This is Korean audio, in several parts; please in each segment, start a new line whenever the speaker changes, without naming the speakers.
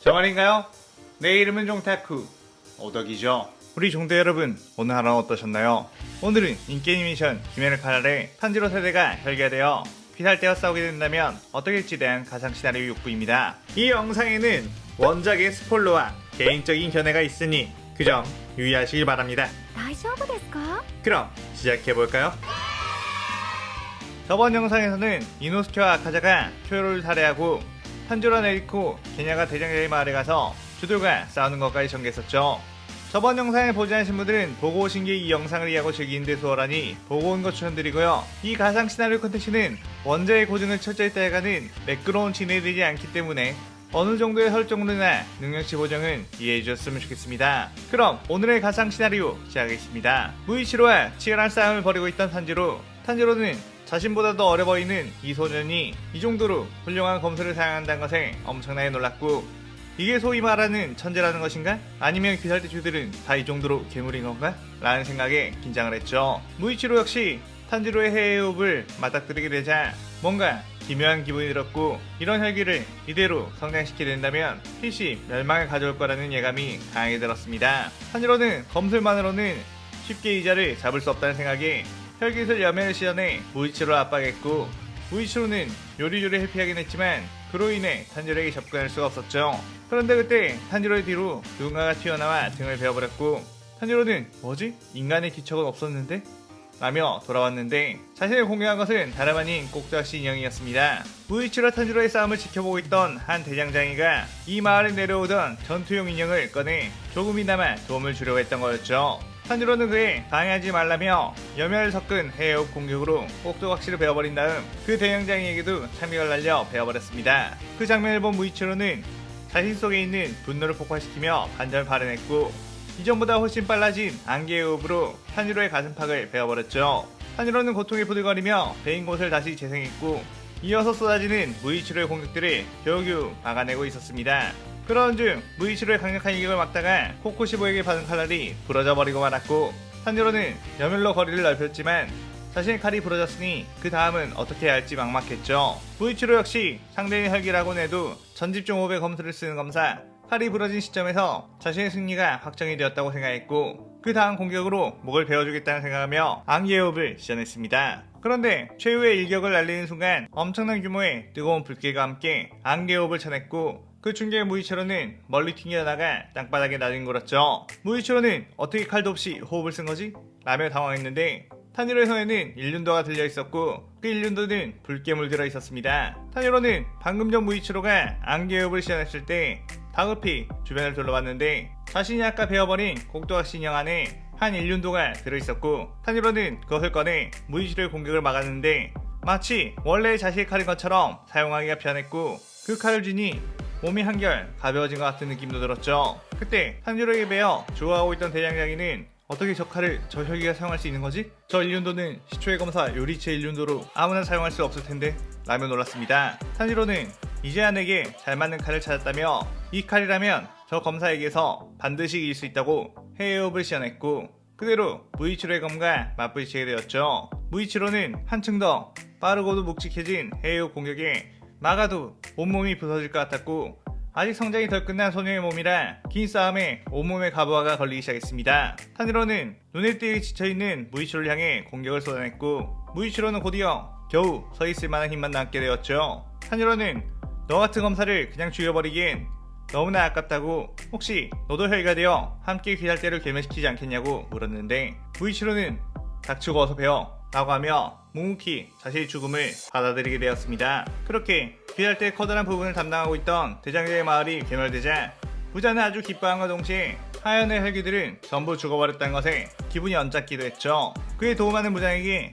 정환인가요? 내 이름은 종타쿠 오덕이죠. 우리 종대 여러분, 오늘 하루 어떠셨나요? 오늘은 인기 애니메이션 김연의 칼날의 탄지로 세대가 혈기화되어 귀살대와 싸우게 된다면 어떻게 될지에 대한 가상 시나리오 6부입니다. 이 영상에는 원작의 스포일러와 개인적인 견해가 있으니 그 점 유의하시길 바랍니다.
大丈夫ですか?
그럼 시작해볼까요? 저번 영상에서는 이노스케와 아카자가 쿄요를 살해하고 탄지로와 네리코, 게냐가 대장장의 마을에 가서 주들과 싸우는 것까지 전개했었죠. 저번 영상을 보지 않으신 분들은 보고 오신 게 이 영상을 이해하고 즐기는 데 수월하니 보고 온 것 추천드리고요. 이 가상 시나리오 컨텐츠는 원작의 고증을 철저히 따라가는 매끄러운 진행되지 않기 때문에 어느 정도의 설정론이나 능력치 보정은 이해해 주셨으면 좋겠습니다. 그럼 오늘의 가상 시나리오 시작하겠습니다. 무이치로와 치열한 싸움을 벌이고 있던 탄지로는 자신보다 더 어려 보이는 이 소년이 이 정도로 훌륭한 검술을 사용한다는 것에 엄청나게 놀랐고, 이게 소위 말하는 천재라는 것인가? 아니면 귀살대 주들은 다 이 정도로 괴물인 건가? 라는 생각에 긴장을 했죠. 무이치로 역시 탄지로의 해외호흡을 맞닥뜨리게 되자 뭔가 기묘한 기분이 들었고, 이런 혈기를 이대로 성장시키게 된다면 필시 멸망을 가져올 거라는 예감이 강하게 들었습니다. 탄지로는 검술만으로는 쉽게 이자를 잡을 수 없다는 생각에 혈기술 여면을 시전해 무이치로를 압박했고, 무이치로는 요리조리 회피하긴 했지만 그로 인해 탄지로에게 접근할 수가 없었죠. 그런데 그때 탄지로의 뒤로 누군가가 튀어나와 등을 베어버렸고, 탄지로는 뭐지? 인간의 기척은 없었는데? 라며 돌아왔는데 자신을 공격한 것은 다름 아닌 꼭두각시 인형이었습니다. 무이치로와 탄지로의 싸움을 지켜보고 있던 한 대장장이가 이 마을에 내려오던 전투용 인형을 꺼내 조금이나마 도움을 주려고 했던 거였죠. 탄지로는 그에 방해하지 말라며 여멸을 섞은 해외호흡 공격으로 꼭두각시를 베어버린 다음 그 대장장이에게도 참격을 날려 베어버렸습니다. 그 장면을 본 무이치로는 자신 속에 있는 분노를 폭발시키며 반전을 발현했고, 이전보다 훨씬 빨라진 안개의 호흡으로 탄지로의 가슴팍을 베어버렸죠. 탄지로는 고통에 부들거리며 베인 곳을 다시 재생했고, 이어서 쏟아지는 무이치로의 공격들을 겨우겨우 막아내고 있었습니다. 그런 중 무이치로의 강력한 일격을 막다가 코코시보에게 받은 칼날이 부러져 버리고 말았고, 탄지로는 여멸로 거리를 넓혔지만 자신의 칼이 부러졌으니 그 다음은 어떻게 해야 할지 막막했죠. 무이치로 역시 상대인 혈기라고는 해도 전집중 호흡의 검술을 쓰는 검사, 칼이 부러진 시점에서 자신의 승리가 확정이 되었다고 생각했고, 그 다음 공격으로 목을 베어주겠다는 생각하며 안개의 호흡을 시전했습니다. 그런데 최후의 일격을 날리는 순간 엄청난 규모의 뜨거운 불길과 함께 안개의 호흡을 쳐냈고, 그 충격에 무이치로는 멀리 튕겨나가 땅바닥에 나뒹굴었죠. 무이치로는 어떻게 칼도 없이 호흡을 쓴 거지? 라며 당황했는데 탄지로의 손에는 일륜도가 들려있었고 그 일륜도는 불깨물 들어있었습니다. 탄지로는 방금 전 무이치로가 안개의 호흡을 시전했을 때 다급히 주변을 둘러봤는데 자신이 아까 베어버린 꼭두각시 인형 안에 한 일륜도가 들어있었고, 탄지로는 그것을 꺼내 무이치로의 공격을 막았는데 마치 원래의 자신의 칼인 것처럼 사용하기가 편했고, 그 칼을 쥐니 몸이 한결 가벼워진 것 같은 느낌도 들었죠. 그때 탄지로에게 베어 좋아하고 있던 대장장이는 어떻게 저 칼을 저 혈기가 사용할 수 있는 거지? 저 일륜도는 시초의 검사 요리체 일륜도로 아무나 사용할 수 없을 텐데 라며 놀랐습니다. 탄지로는 이제야 내게 잘 맞는 칼을 찾았다며 이 칼이라면 저 검사에게서 반드시 이길 수 있다고 해외호흡을 시연했고, 그대로 무이치로의 검과 맞부딪히게 되었죠. 무이치로는 한층 더 빠르고도 묵직해진 해외호흡 공격에 막아도 온몸이 부서질 것 같았고, 아직 성장이 덜 끝난 소녀의 몸이라 긴 싸움에 온몸에 가부화가 걸리기 시작했습니다. 탄지로는 눈에 띄게 지쳐있는 무이치로를 향해 공격을 쏟아냈고, 무이치로는 곧이어 겨우 서있을 만한 힘만 남게 되었죠. 탄지로는 너 같은 검사를 그냥 죽여버리기엔 너무나 아깝다고 혹시 너도 혈기가 되어 함께 귀살대를 괴멸시키지 않겠냐고 물었는데, 무이치로는 닥치고 어서 배워 라고 하며 묵묵히 자신의 죽음을 받아들이게 되었습니다. 그렇게 귀살대의 커다란 부분을 담당하고 있던 대장장의 마을이 괴멸되자 부자는 아주 기뻐함과 동시에 하연의 혈기들은 전부 죽어버렸다는 것에 기분이 언짢기도 했죠. 그에 도움하는 부장에게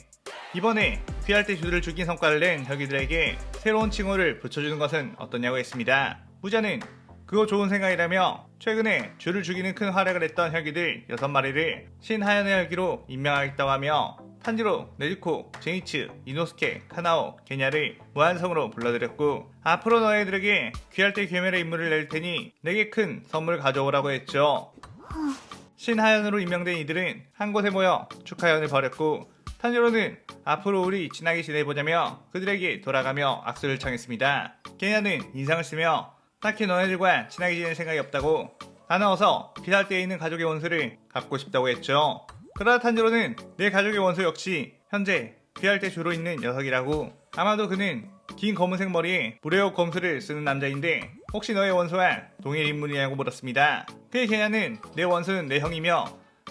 이번에 귀살대 주들을 죽인 성과를 낸 혈기들에게 새로운 칭호를 붙여주는 것은 어떠냐고 했습니다. 부자는 그거 좋은 생각이라며 최근에 주를 죽이는 큰 활약을 했던 혈기들 6마리를 신하연의 혈기로 임명하겠다고 하며 탄지로, 네리코, 제니츠, 이노스케, 카나오, 게냐를 무한성으로 불러들였고, 앞으로 너희들에게 귀살대 괴멸의 임무를 낼 테니 내게 큰 선물을 가져오라고 했죠. 신하연으로 임명된 이들은 한 곳에 모여 축하연을 벌였고, 탄지로는 앞으로 우리 친하게 지내보자며 그들에게 돌아가며 악수를 청했습니다. 게냐는 인상을 쓰며 딱히 너네들과 친하게 지낼 생각이 없다고 나는 어서 비살대에 있는 가족의 원수를 갚고 싶다고 했죠. 그러다 탄지로는 내 가족의 원수 역시 현재 비살대 주로 있는 녀석이라고. 아마도 그는 긴 검은색 머리에 무례호 검수를 쓰는 남자인데 혹시 너의 원수와 동일 인물이냐고 물었습니다. 그의 개냐는 내 원수는 내 형이며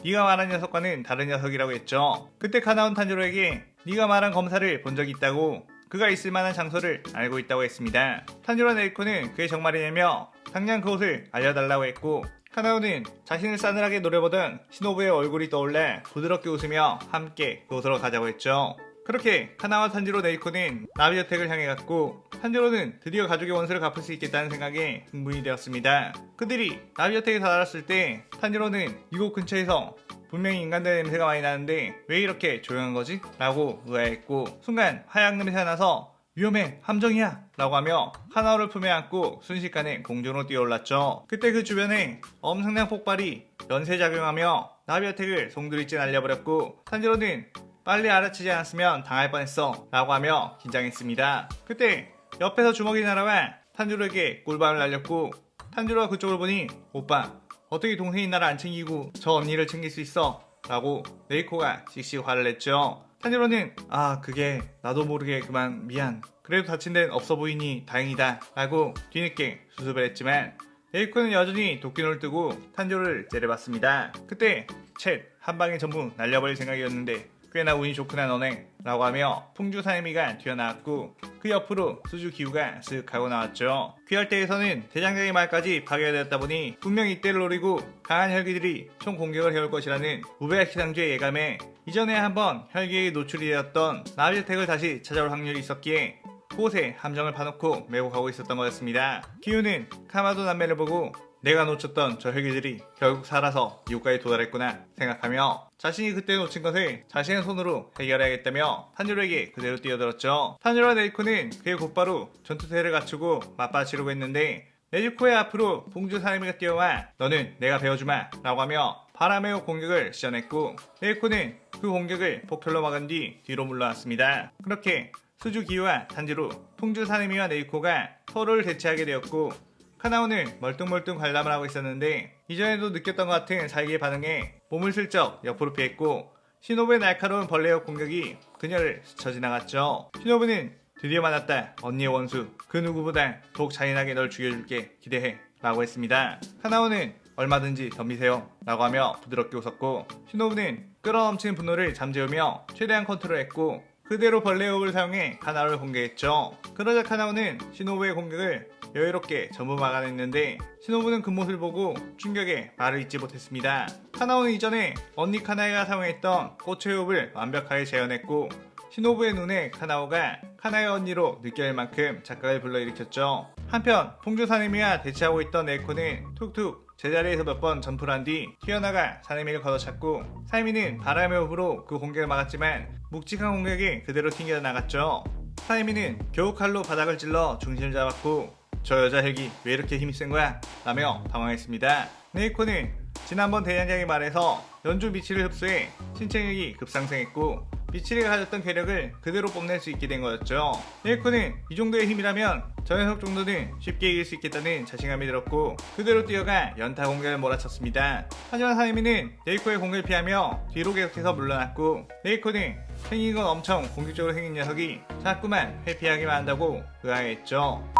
네가 말한 녀석과는 다른 녀석이라고 했죠. 그때 카나온 탄지로에게 네가 말한 검사를 본 적이 있다고 그가 있을 만한 장소를 알고 있다고 했습니다. 탄지로 네이코는 그게 정말이냐며 당장 그곳을 알려달라고 했고 카나오는 자신을 싸늘하게 노려보던 시노부의 얼굴이 떠올라 부드럽게 웃으며 함께 그곳으로 가자고 했죠. 그렇게 카나와 탄지로 네이코는 나비저택을 향해 갔고 탄지로는 드디어 가족의 원수를 갚을 수 있겠다는 생각에 흥분이 되었습니다. 그들이 나비저택에 다다랐을 때 탄지로는 이곳 근처에서 분명히 인간들의 냄새가 많이 나는데 왜 이렇게 조용한 거지? 라고 의아했고 순간 화약 냄새가 나서 위험해 함정이야 라고 하며 카나오를 품에 안고 순식간에 공중으로 뛰어올랐죠. 그때 그 주변에 엄청난 폭발이 연쇄작용하며 나비저택을 송두리째 날려버렸고 탄지로는 빨리 알아채지 않았으면 당할 뻔했어 라고 하며 긴장했습니다. 그때 옆에서 주먹이 날아와 탄지로에게 꿀밤을 날렸고 탄지로가 그쪽을 보니 오빠 어떻게 동생이 나를 안 챙기고 저 언니를 챙길 수 있어? 라고 네이코가 씩씩 화를 냈죠. 탄지로는 그게 나도 모르게 그만 미안 그래도 다친 데는 없어 보이니 다행이다 라고 뒤늦게 수습을 했지만 네이코는 여전히 도끼눈을 뜨고 탄지로를 째려봤습니다. 그때 챗 한 방에 전부 날려버릴 생각이었는데 꽤나 운이 좋구나 너네 라고 하며 풍주 사이미가 튀어나왔고 그 옆으로 수주 기우가 쓱 하고 나왔죠. 귀할대에서는 대장장의 말까지 파괴되었다 보니 분명 이때를 노리고 강한 혈기들이 총 공격을 해올 것이라는 우베야 키상주의 예감에 이전에 한번 혈기에 노출이 되었던 나비저택을 다시 찾아올 확률이 있었기에 그곳에 함정을 파놓고 메고 가고 있었던 거였습니다. 기우는 카마도 남매를 보고 내가 놓쳤던 저 혈기들이 결국 살아서 이곳까지 도달했구나 생각하며 자신이 그때 놓친 것을 자신의 손으로 해결해야겠다며 탄지로에게 그대로 뛰어들었죠. 탄지로와 네이코는 그의 곧바로 전투태를 갖추고 맞받아치려고 했는데 네즈코의 앞으로 봉주 사이미가 뛰어와 너는 내가 배워주마 라고 하며 바람의 공격을 시전했고 네이코는 그 공격을 폭혈로 막은 뒤 뒤로 물러났습니다. 그렇게 수주 기우와 탄지로, 풍주 사이미와 네이코가 서로를 대체하게 되었고 카나오는 멀뚱멀뚱 관람을 하고 있었는데 이전에도 느꼈던 것 같은 자기의 반응에 몸을 슬쩍 옆으로 피했고 시노부의 날카로운 벌레역 공격이 그녀를 스쳐 지나갔죠. 시노부는 드디어 만났다 언니의 원수 그 누구보다 더욱 잔인하게 널 죽여줄게 기대해 라고 했습니다. 카나오는 얼마든지 덤비세요 라고 하며 부드럽게 웃었고 시노부는 끌어넘치는 분노를 잠재우며 최대한 컨트롤했고 그대로 벌레역을 사용해 카나오를 공격했죠. 그러자 카나오는 시노부의 공격을 여유롭게 전부 막아냈는데 시노부는 그 모습을 보고 충격에 말을 잇지 못했습니다. 카나오는 이전에 언니 카나에가 사용했던 꽃의 호흡을 완벽하게 재현했고 시노부의 눈에 카나오가 카나의 언니로 느껴질 만큼 착각을 불러일으켰죠. 한편 풍주 사네미와 대치하고 있던 네이코는 툭툭 제자리에서 몇 번 점프를 한 뒤 튀어나가 사네미를 걷어찼고 사네미는 바람의 호흡으로 그 공격을 막았지만 묵직한 공격에 그대로 튕겨 나갔죠. 사네미는 겨우 칼로 바닥을 찔러 중심을 잡았고 저 여자 헬기 왜 이렇게 힘이 센 거야? 라며 당황했습니다. 네이코는 지난번 대장장이 말에서 연주 미치를 흡수해 신체력이 급상승했고 미치리가 가졌던 괴력을 그대로 뽐낼 수 있게 된 거였죠. 네이코는 이 정도의 힘이라면 저 녀석 정도는 쉽게 이길 수 있겠다는 자신감이 들었고 그대로 뛰어가 연타 공격을 몰아쳤습니다. 하지만 사이미는 네이코의 공격을 피하며 뒤로 계속해서 물러났고 네이코는 생긴 건 엄청 공격적으로 생긴 녀석이 자꾸만 회피하기만 한다고 의아해했죠.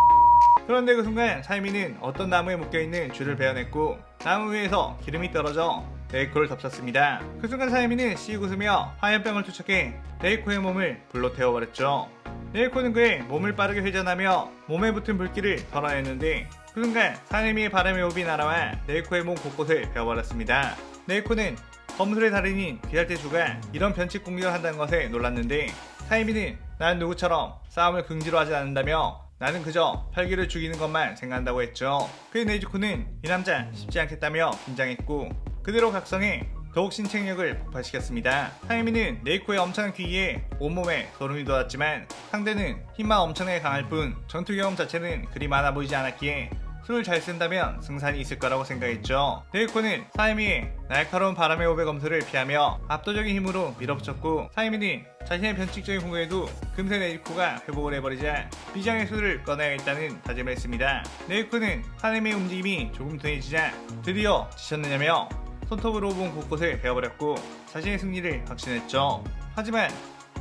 그런데 그 순간 사이미는 어떤 나무에 묶여있는 줄을 베어냈고 나무 위에서 기름이 떨어져 네이코를 덮쳤습니다. 그 순간 사이미는 씩 웃으며 화염병을 투척해 네이코의 몸을 불로 태워버렸죠. 네이코는 그의 몸을 빠르게 회전하며 몸에 붙은 불길을 덜어냈는데 그 순간 사이미의 바람의 호흡이 날아와 네이코의 몸 곳곳을 베어버렸습니다. 네이코는 검술의 달인인 비살테주가 이런 변칙 공격을 한다는 것에 놀랐는데 사이미는 나는 누구처럼 싸움을 긍지로 하지 않는다며 나는 그저 혈기를 죽이는 것만 생각한다고 했죠. 그의 네이즈코는 이 남자 쉽지 않겠다며 긴장했고 그대로 각성해 더욱 신체력을 폭발시켰습니다. 사이미는 네이코의 엄청난 귀에 온몸에 소름이 돋았지만 상대는 힘만 엄청나게 강할 뿐 전투 경험 자체는 그리 많아 보이지 않았기에 술을 잘 쓴다면 승산이 있을 거라고 생각했죠. 네이코는 사이미의 날카로운 바람의 호배 검수를 피하며 압도적인 힘으로 밀어붙였고, 사이미는 자신의 변칙적인 공격에도 금세 네이코가 회복을 해버리자 비장의 수를 꺼내야겠다는 다짐을 했습니다. 네이코는 사이미의 움직임이 조금 둔해지자 드디어 지쳤느냐며 손톱으로 본 곳곳을 베어버렸고 자신의 승리를 확신했죠. 하지만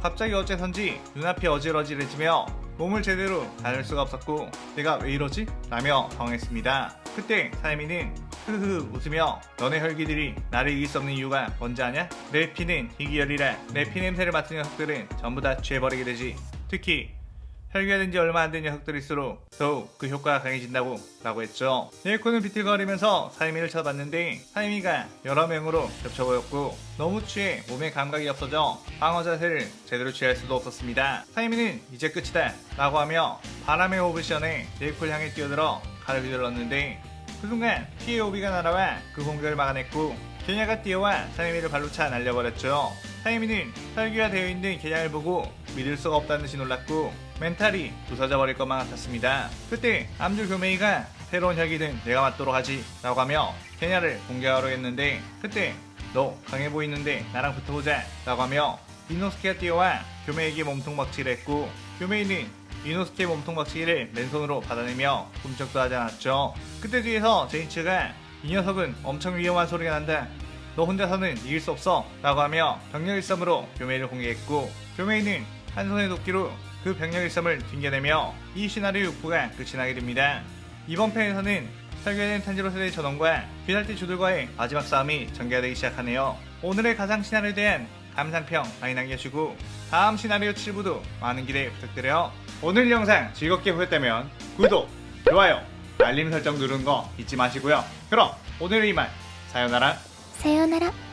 갑자기 어째선지 눈앞이 어질어질해지며 몸을 제대로 다룰 수가 없었고, 내가 왜 이러지? 라며 당황했습니다. 그때 사이미는 흐흐 웃으며, 너네 혈기들이 나를 이길 수 없는 이유가 뭔지 아냐? 내 피는 희귀열이라 내 피 냄새를 맡은 녀석들은 전부 다 취해버리게 되지. 특히 혈기가 된 지 얼마 안 된 녀석들일수록 더욱 그 효과가 강해진다고 라고 했죠. 네이코는 비틀거리면서 사이미를 쳐다봤는데 사이미가 여러 명으로 겹쳐 보였고 너무 취해 몸에 감각이 없어져 방어 자세를 제대로 취할 수도 없었습니다. 사이미는 이제 끝이다 라고 하며 바람의 호흡을 시원해 네이코를 향해 뛰어들어 칼을 휘둘렀는데, 그 순간 피의 호비가 날아와 그 공격을 막아냈고 게냐가 뛰어와 사이미를 발로 차 날려버렸죠. 사이미는 혈기가 되어 있는 게냐를 보고 믿을 수가 없다는 듯이 놀랐고 멘탈이 부서져 버릴 것만 같았습니다. 그때 암주 교메이가 새로운 혈기는 내가 맞도록 하지 라고 하며 게냐를 공격하려 했는데, 그때 너 강해 보이는데 나랑 붙어보자 라고 하며 이노스케가 뛰어와 교메이에게 몸통 박치기를 했고, 교메이는 이노스케의 몸통 박치기를 맨손으로 받아내며 꿈쩍도 하지 않았죠. 그때 뒤에서 제이츠가 이 녀석은 엄청 위험한 소리가 난다, 너 혼자서는 이길 수 없어 라고 하며 병력 일섬으로 교메이를 공격했고, 교메이는 한 손의 도끼로 그 병력 일섬을 튕겨내며 이 시나리오 6부가 끝이 나게 됩니다. 이번 편에서는 설계된 탄지로 세대 전원과 귀살티 주들과의 마지막 싸움이 전개가 되기 시작하네요. 오늘의 가상 시나리오에 대한 감상평 많이 남겨주시고 다음 시나리오 7부도 많은 기대 부탁드려요. 오늘 영상 즐겁게 보셨다면 구독, 좋아요, 알림 설정 누르는 거 잊지 마시고요. 그럼 오늘은 이만, 사요나라.
さようなら。